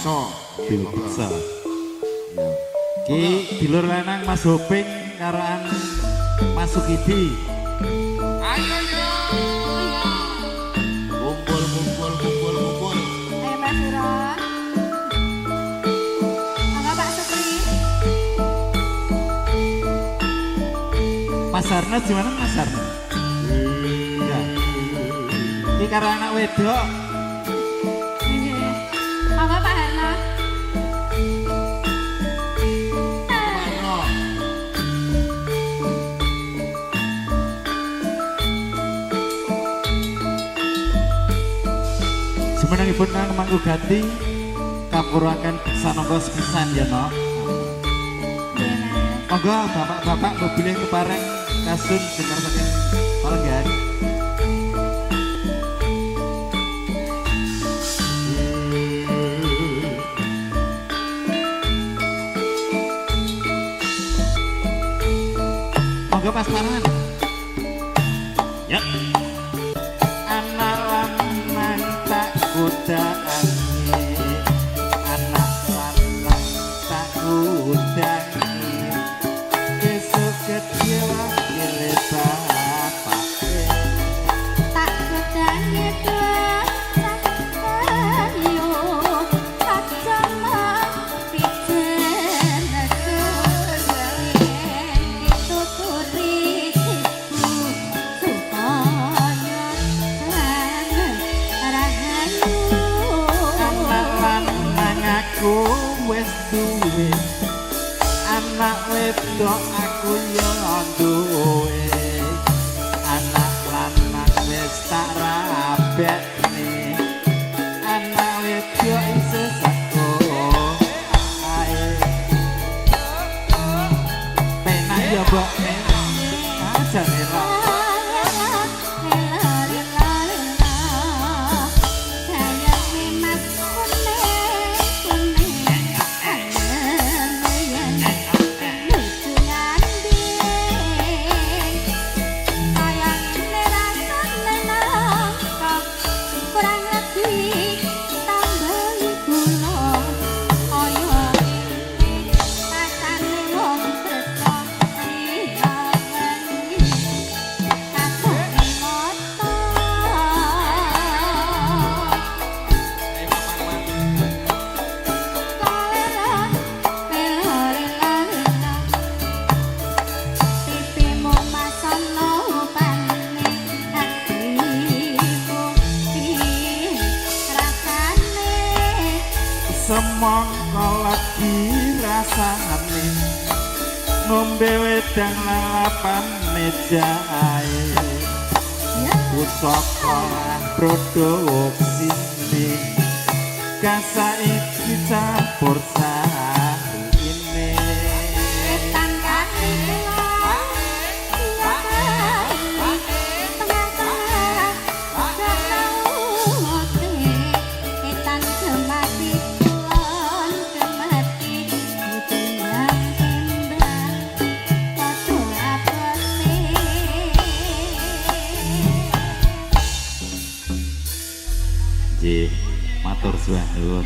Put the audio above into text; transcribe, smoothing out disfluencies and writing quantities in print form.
Beksa. Bil Beksa. Ki dulur lanang Mas Hoping karaan Mas Sukidi. Ayo yo. Kumpul. Ayo Mbak Suro. Mangga Pak Supri. Mas Sarno gimana Mas Sarno? Ya. Ki karo anak wedok. Mangga Pak Harno. Marno. Semenangipun kang mangku ganti kapuraken sanangka sepisan ya no. Monggo bapak-bapak mobil yang kepareng kasun dengar saking Palenggan. Monggo Mas Farhan. Ya. Anak lanang tak kudangi, anak lanang tak kudangi. Besok kecil akhirnya bapak Tak kudangi doa yo kacama pijen aku dituturi ibu supaya rahayu anak lanang aku wis duwe, anak wedok aku yo duwe, anak lanang wis tak rabekne, anak wedok isih sekolah. Penak ya mbok ajane ra. Semangka lagi rasane ngombe wedang lalapan meja ae sekolah produksi kasa iki campur ini matur suwun.